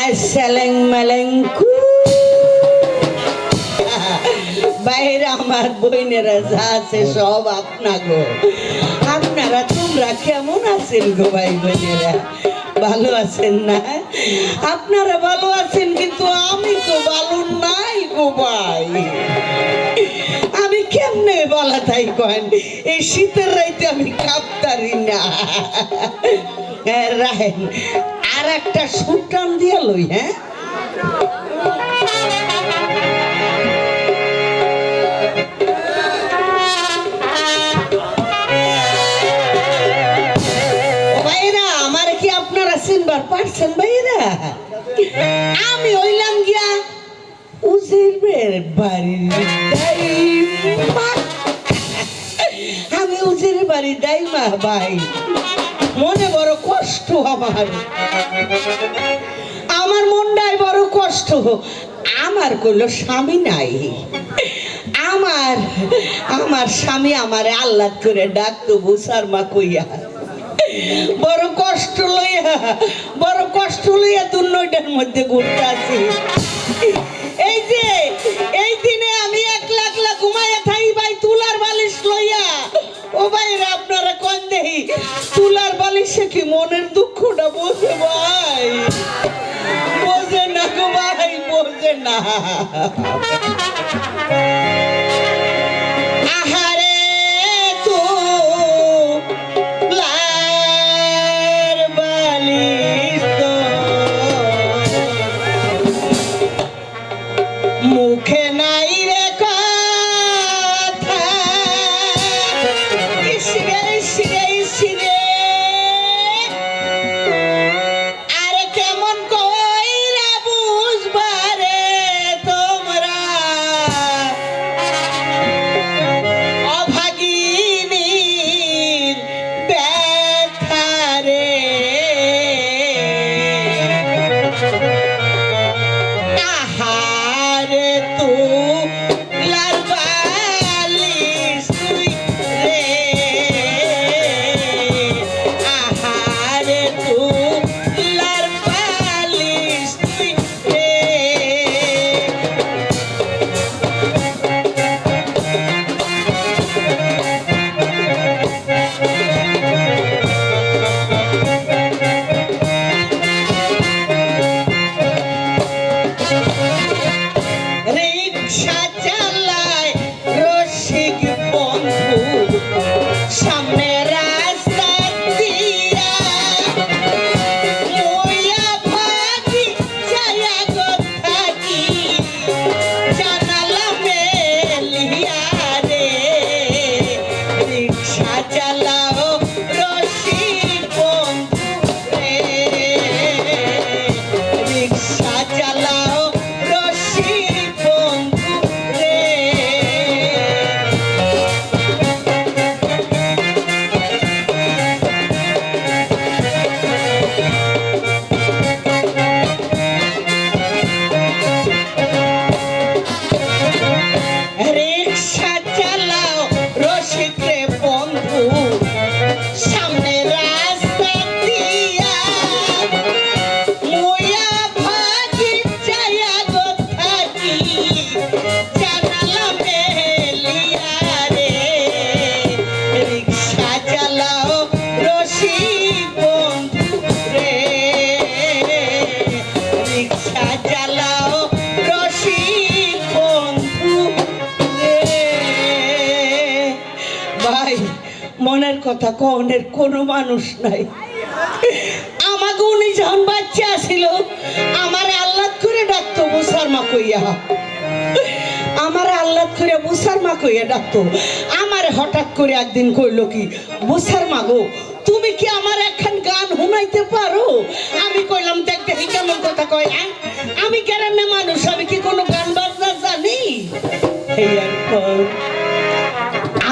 আসসালাম আলাইকুম বাইরে আমার বইনেরা যা আছে সব আপনারা তোমরা কেমন আছেন গো ভাই বোনেরা? ভালো আছেন না? আপনারা ভালো আছেন, কিন্তু আমি তো ভালো নাই গো ভাই। আমি কেমনে বলা তাই কন, এই শীতের রাইতে আমি কাঁপতারি না। রাহেন আর একটা সুটান দিয়ে লই। হ্যাঁ, চিনবার পারছেন ভাইরা? আমি হইলাম গিয়া উজিরের বাড়ির দাইমা। আমি উজিরের বাড়ির দাইমা ভাই। মনে বড় কষ্ট আমার মনটায় বড় কষ্ট। আমার কইল স্বামী নাই। আমার স্বামী আমারে আল্লাহ করে ডাকতো বুসার মা কইয়া। বড় কষ্ট লইয়া দুর্নয়টার মধ্যে ঘুরতে আছি। এই দিনে আমি একলা ঘুমাইয়া থাকি ভাই তুলার বালিশ লইয়া। ও ভাইরা আপনারা কোন দেহি তুলার বালিশে কি মনের দুঃখটা বোঝে ভাই? বোঝে না গো ভাই, বোঝে না। মুখে নাই রে কথা, আরে কেমন কইরা বুঝবারে তোমরা অভাগিনীর ব্যথারে। মনের কথা কনের কোনো মানুষ নাই। আমাকে উনি যখন বাচ্চা ছিল আমার আল্লাহ করে ডাকতো বুসার মা কইয়া। আমার আল্লাহ করে বুসার মা কইয়া ডাকতো। আমার হঠাৎ করে একদিন কইলো কি, বুসার মা গো তুমি কি আমার এখন গান শুনাইতে পারো? আমি কইলাম দেখ দেখি কেমন কথা কয়। আমি গ্রামে মানুষ, আমি কি কোনো গান বাজনা জানি?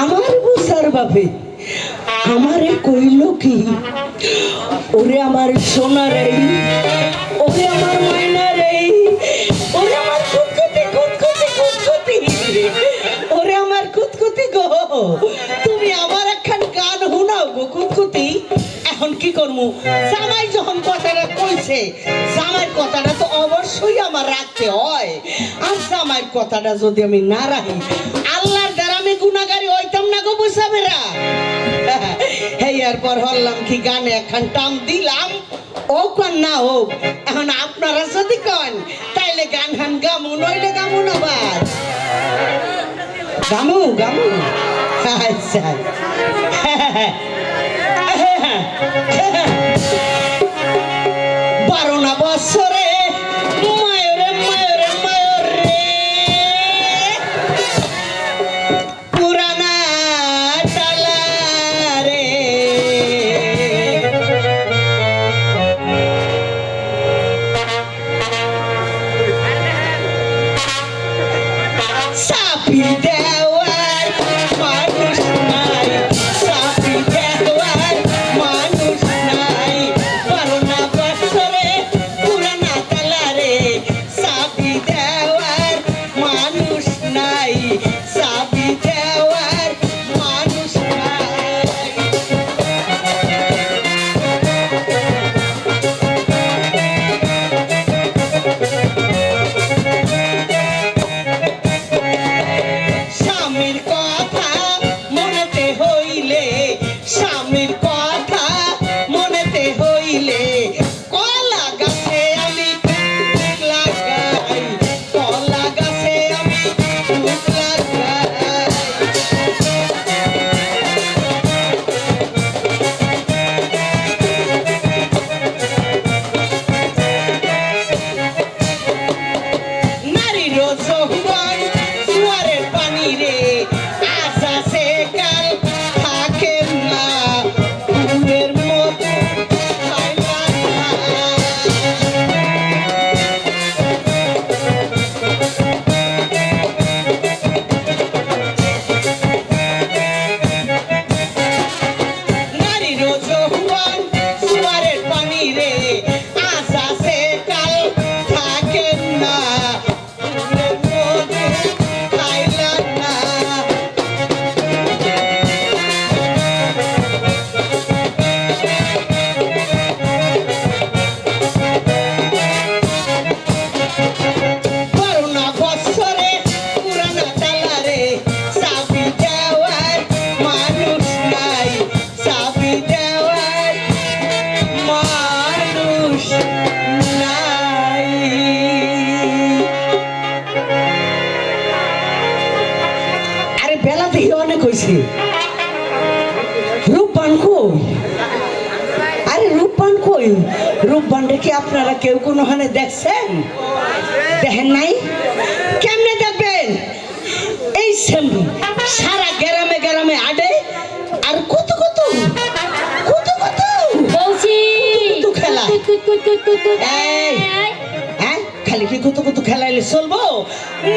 আমার বুসার বাপে আমারে কইল কি, ওরে আমার সোনা রে, ওরে আমার ময়না রে, ওরে আমার কুতকুতি কুতকুতি কুতকুতি, ওরে আমার কুতকুতি গো, তুমি আমার একখান গান শুনাও গো কুতকুতি। এখন কি কি করবো, জামাই যখন কথাটা কইছে, জামাইয়ের কথাটা তো অবশ্যই আমার রাখতে হয়। আর জামাইয়ের কথাটা যদি আমি না রাখি, আল্লাহর দ্বারা আমি গুনাহগারি হইতাম না গো বুঝাবেরা। এই এরপর হল্লাম কি গানে এখন টাম দিলাম, ও কন না হোক, এখন আপনারা যদি কন তাইলে গান হান গামু, নইলে গামু না বাদ গামু গামু। আচ্ছা 12 বছরে মায়রে মায়রে মায়রে পুরানা টালারে সাপি দেওয়ার মানুষ নাই, সাপি দেওয়ার মানুষ নাই, 12 বছরে পুরানা টালারে সাপি দেওয়ার মানুষ নাই, সাপি দেওয়ার মানুষ নাই। স্বামীর কথা মনেতে হইলে, স্বামীর কথা মনেতে হইলে কলা গাছে আমি ফুল লাগাই, কলা গাছে আমি ফুল লাগাই। নারীর যৌবন জোয়ারের পানি রে, আজ আছে কাল থাকে না, ফুলের মতো খাইলা না। নারীর যৌবন জোয়ারের পানি রে, আজ আছে কাল থাকে না, ফুলের মতো খাইলা না। করোনা বছরে পুরানা টালারে চাবি দেওয়ার মানুষ নাই, চাবি দেওয়ার মানুষ নাই। আরে বেলা থেকে অনেক হয়েছে, রূপবান কই? আরে রূপবান কই? রূপবানটা কি আপনারা কেউ কোনোখানে দেখছেন? দেখেন নাই? কেমনে দেখবেন? এই সেমনি সারা গ্রামে গ্রামে আডে, আর কত কত কত কত বলছি কুতু খেলা। এই, হ্যাঁ খালি কি কত কত খেলাইলে চলবো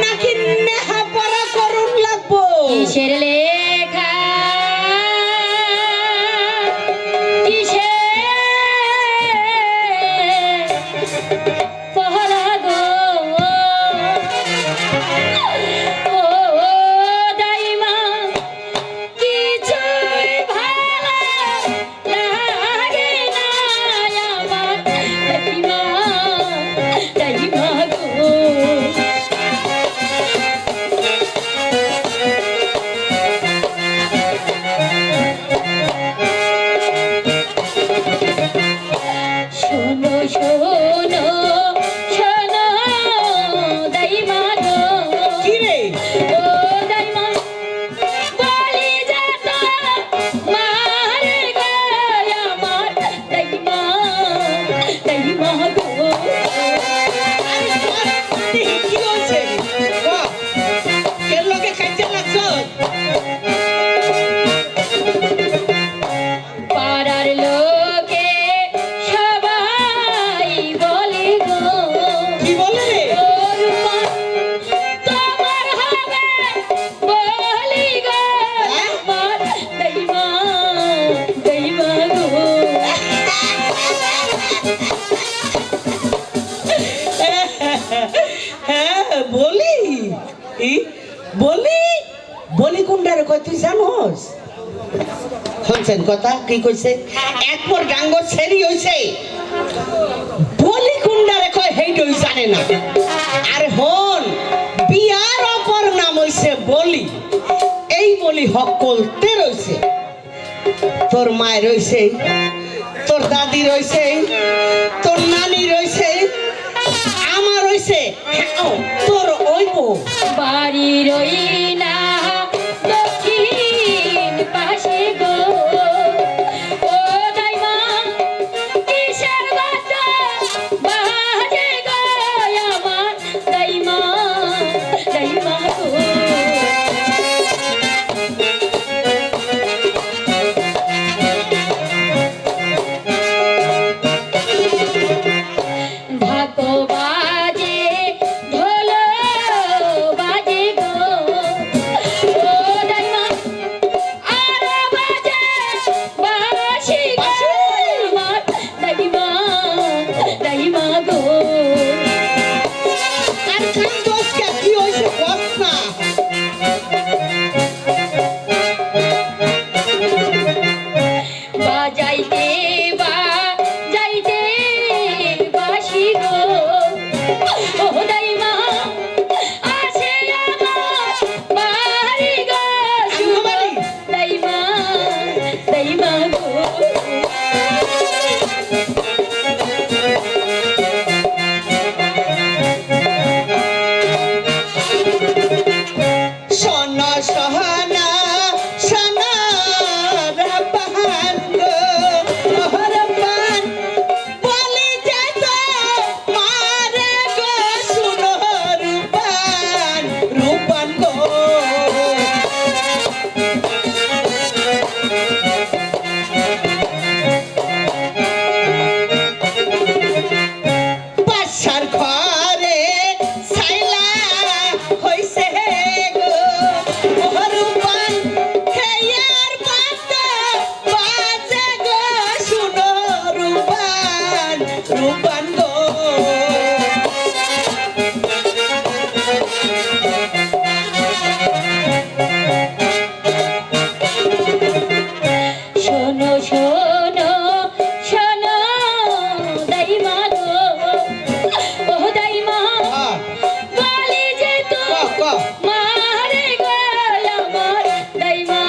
নাকি নেহা পড়া করুন লাগবো? কিসের লেখা, কিসের পহরা গো, ও দাইমা কিছুই ভালো লাগে না আমার, দাইমা দাইমা গো। শোনো শোনো শোনো দাইমা গো, কি রে? ও দাইমা বলি যত মারে গো আমার, দাইমা দাইমা গো। আরে কি হয়েছে? বাহ, এর লগে কাইতে লাগছো? পাড়ার লোকে সবাই বলে গো, কি বলে রে? ওর মন তোমার হবে বলি গো আমার, দাইমা দাইমা গো। হ্যাঁ বলি, ই বলি বলি কোনটারে কই তুই জানোস? শুনছেন কথা কি কইছে একবার গাঙ্গ ছেড়ি হইছে বলি কুন্ডারে কয় হেইডই জানে না আর হন বিয়ার অপর নাম হইছে বলি এই বলি হকলতে রইছে তোর মায় রইছে তোর দাদি রইছে তোর নানি রইছে আমার রইছে তোর ওইব বাড়ি রই না দক্ষিণ পাশে গো ও দাইমা কিসের বাজা বাজে গো আমার দাইমা দাইমা গো ঢাকো বাজে ঢোল বাজে গো ও দাইমা আর বাজে বাঁশি গো আমার দাইমা দাইমা গো আর খান দোষকে কি হইছে বস না বাজাইতে বাজাইতে বাঁশি গো ও দাইমা আসে আমার বাড়ি গো শুভ দাইমা দাইমা গো সোনা সোহানা সোনা রপান গো রপান বলি যেত মারে গো শুনো রূপান রূপান গো বাসার ঘরে ছাইলা হইছে গো রূপান হেয়ার বাতা বাজে গো শুনো রূপান রূপান গো শোনো শোনো শোনো দাইমা গো ও দাইমা বলি যে তো মারে গো আমার দাইমা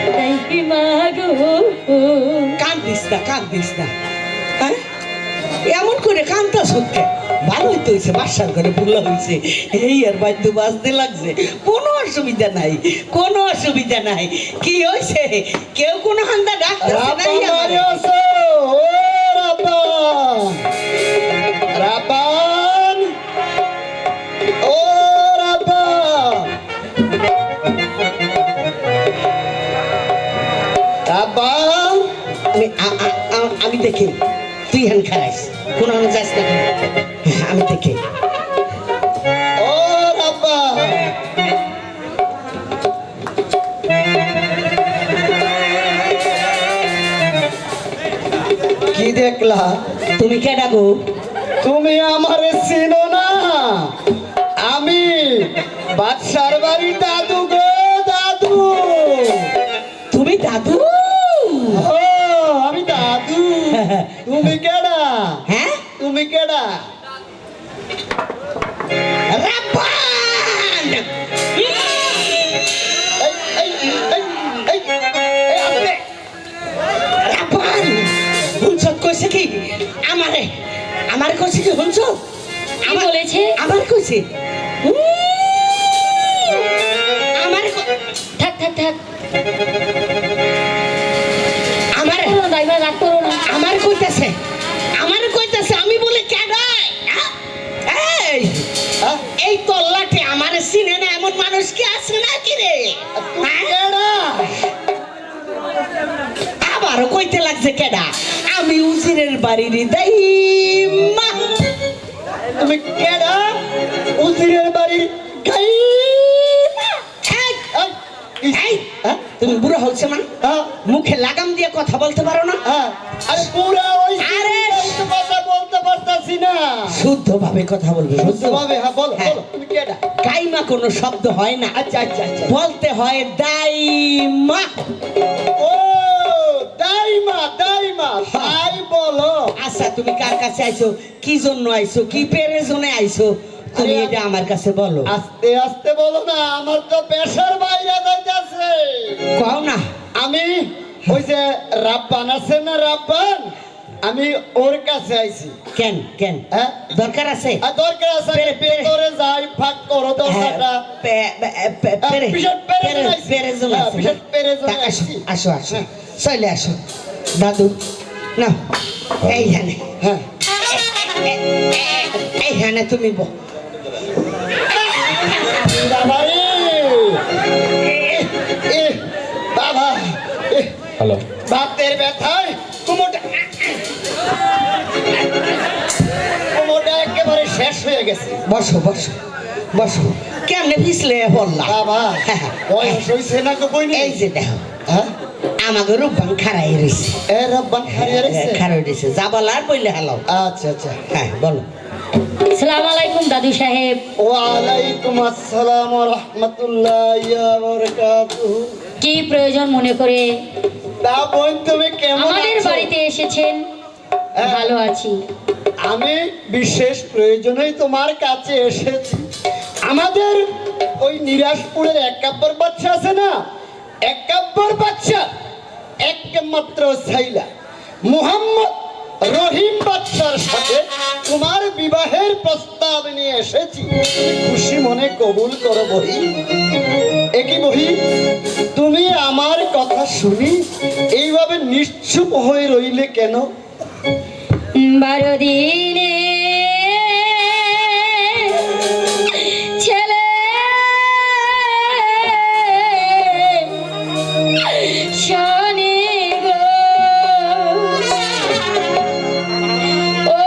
দাইমা গো কান্দিস না হ্যাঁ এমন করে কান্তা সত্যি ভালোই তো হয়েছে বাসার ঘরে ভুলা হয়েছে এই আর বাদ্য বাজতে লাগছে কোনো অসুবিধা নাই কি হয়েছে কেউ কোনো হান্দা ডাক্তার নাই আমারে? রাপান ও রাপান রাপান আমি দেখি তুই হ্যান খারাইস কোনো যাস না আমি দেখি ও রাপান কি দেখলা তুমি কে ডাকো তুমি আমারে চিনো না আমি বাদশার বাড়ি দাদু গো দাদু তুমি দাদু ও আমি দাদু তুমি কেডা হ্যাঁ তুমি কেডা রাপান এই এই এই এই এই আপনি রাপান হুনছত কইছে কি আমারে কইছে কি হুনছত কি বলেছে আমার কইছে আমারে থাক থাক থাক আমারে দাইমা রাগ করো না আমার কইতাছে আমি বলে কেডাই এই হ্যাঁ? এই তল্লাটে আমারে চিনে না এমন মানুষ কি আছে নাকি রে তুমি হ্যাঁ? কেডা আবারও কইতে লাগছে কেডা আমি উজিরের বাড়ির দাইমা তুমি কেডা উজিরের বাড়ি গাই এই হ্যাঁ? তুমি বুড়ো হচ্ছে না হ্যাঁ? মুখে লাগাম দিয়ে কথা বলতে পারো না হ্যাঁ। আরে পুরা ওই আরে! তো কথা বলতে পারতাছি করতেছি না। শুদ্ধ ভাবে কথা বলবে, শুদ্ধভাবে, হ্যাঁ বলো হ্যাঁ। বলো, তুমি কেডা? কাইমা কোনো শব্দ হয় না, আচ্ছা আচ্ছা আচ্ছা। বলতে হয় দাইমা। ও দাইমা দাইমা, তাই বলো। আচ্ছা তুমি কার কাছে আইছো, কি জন্য আইছো, কি পেরেজনে আইছো, তুমি আরে, এটা আমার কাছে বলো। আস্তে আস্তে বলো না, আমার তো পেশার বাইরে যাইতেছে। কও না। আমি ওই যে রাব্বান আছে না, রাব্বান, আমি ওর কাছে আইছি। কেন কেন হ্যাঁ দরকার আছে? আর দরকার আছে, আমি ভেতরে যাই, ফাঁক করো দরকারটা। পেরেজন হ্যাঁ, আছে না? বিশেষ পেরেজনে তা আসো আইছি। আসো আসো, চলে আসো দাদু, না এইখানে, হ্যাঁ এইখানে তুমি বাবা রে, এ, বাবা এ, হ্যালো, বাতের ব্যথায় কোমরটা কোমরটা একেবারে শেষ হয়ে গেছে। বসো বসো বসো, কেমনে পিছলে বললা? বাবা বয়স হয়েছে না গো বইনি? এই যে দেখো, হ্যাঁ আমাকে রূপবান খারাই রয়েছে, এ রব্বান হারিয়ে রয়েছে। খারাই রয়েছে, যা বলার বললে হালো। আচ্ছা আচ্ছা। হ্যাঁ বলো। সালাম আলাইকুম দাদু সাহেব। ওয়ালাইকুম আসসালাম ওয়া রাহমাতুল্লাহি ওয়া বারাকাতুহু। কি প্রয়োজন মনে করে তা বোন তুমি কেমন আমাদের আছো? বাড়িতে এসেছেন? হ্যাঁ, ভালো আছি। আমি বিশেষ প্রয়োজনেই তোমার কাছে এসেছি। আমাদের ওই নিরাজপুরের এক কাব্বর বাচ্চা আছে না, এক কাব্বর বাচ্চা একমাত্র ছাইলা মুহাম্মদ রহিম বাচ্চার সাথে তোমার বিবাহের প্রস্তাব নিয়ে এসেছি। তুমি খুশি মনে কবুল করো বহি। একই বহি, তুমি আমার কথা শুনি এইভাবে নিশ্চুপ হয়ে রইলে কেন? 12 দিনে ছেলে শনি গো, ও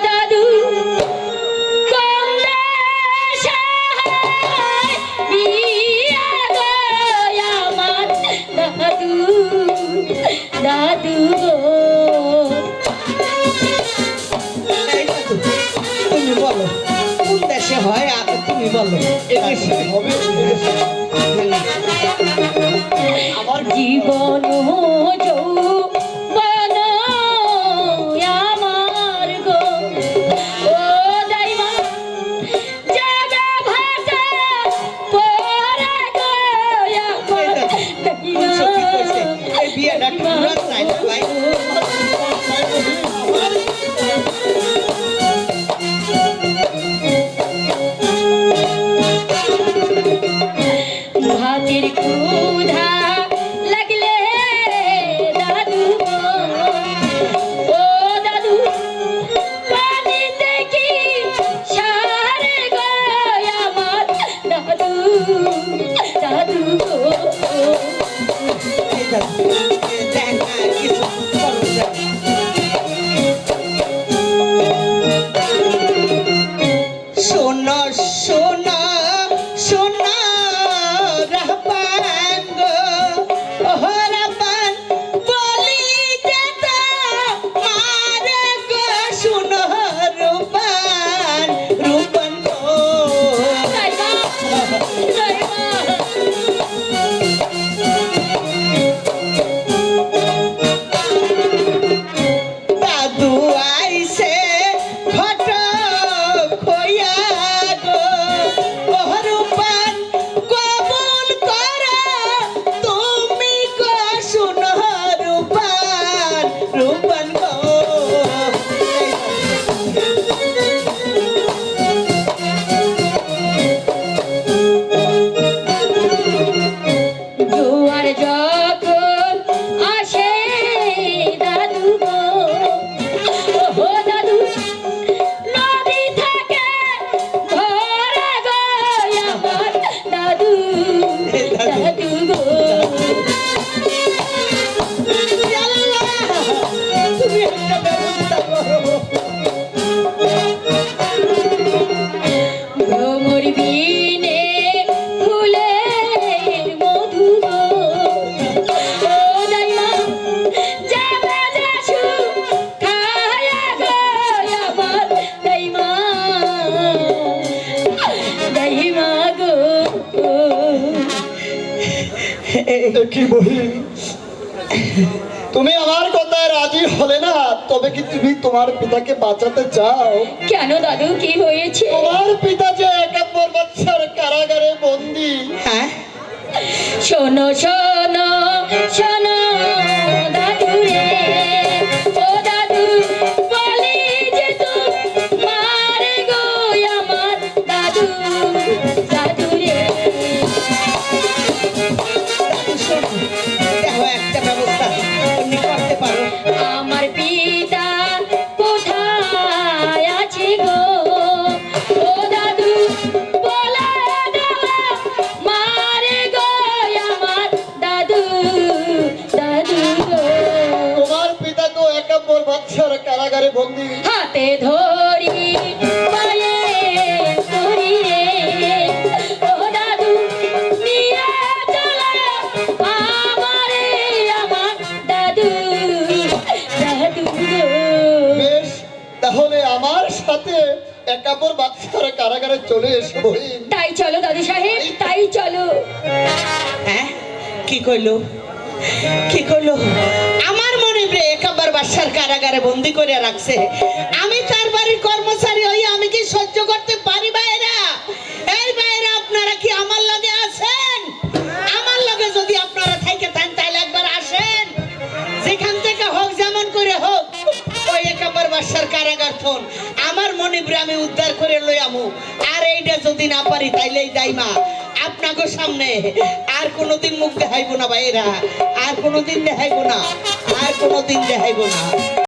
দাদু কোন দেশে বিয়া গো আমার দাদু, দাদু গো। এই দাদু, তুমি বলো কোন দেশে হয়, তুমি বলো। এদেশে হবে, এদেশে। আমার জীবন যৌবন আমার গো, ও দাইমা যাবে ভাটা পরে গো আমার বলছো কি কইছে? এই বিয়েটা ঠিক নাই না ভাই। ভাতের ক্ষুধা লাগলে দাদু কি বহিন, তুমি আমার কথায় রাজি হলে না, তবে কি তুমি তোমার পিতাকে বাঁচাতে চাও? কেন দাদু, কি হয়েছে? তোমার পিতা যে 71 বছর কারাগারে বন্দী। হ্যাঁ, শোনো শোনো শোনো দাদু রে, ও দাদু বলি যে তোমার গো আমার দাদু, দাদু রে। শোনো, দেখো একটা ব্যবস্থা তুমি করতে পারো। আমার পিতা কোথায় আছে গো, ও দাদু বলে দাও মারে গো আমার দাদু, দাদু গো। তোমার পিতা তো 71 বছর কারাগারে বন্দী। হাতে ধরি পায়ে ধরি রে, ও দাদু নিয়ে চলো আমারে আমার দাদু, দাদু গো। বেশ, তাহলে আমার সাথে 71 বছর কারাগারে চলে এসো বহিন। তাই চলো দাদু সাহেব, তাই চলো। হ্যাঁ, কি কইলো, কি কইলো? আমার মনে রে 71 বাসার কারাগারে বন্দি করে রাখছে। আমি তার বাড়ির কর্মচারী হই, আমি কি সহ্য করতে পারি? ভাইরা, এই ভাইরা, আপনারা কি আমার লগে আছেন? আমার লগে যদি আপনারা থাইকে থাকেন তাহলে একবার আসেন, যেখান থেকে হোক, যেমন করে হোক, ওই 71 বাসার কারাগার থন আমার মনিবরে আমি উদ্ধার করে লই আমু। আর এইটা যদি না পারি তাইলে এই দাইমা আপনাকে সামনে আর কোনোদিন মুখ দেখাইবো না ভাইরা, আর কোনোদিন দেখাইবো না, আর কোনোদিন দেখাইবো না।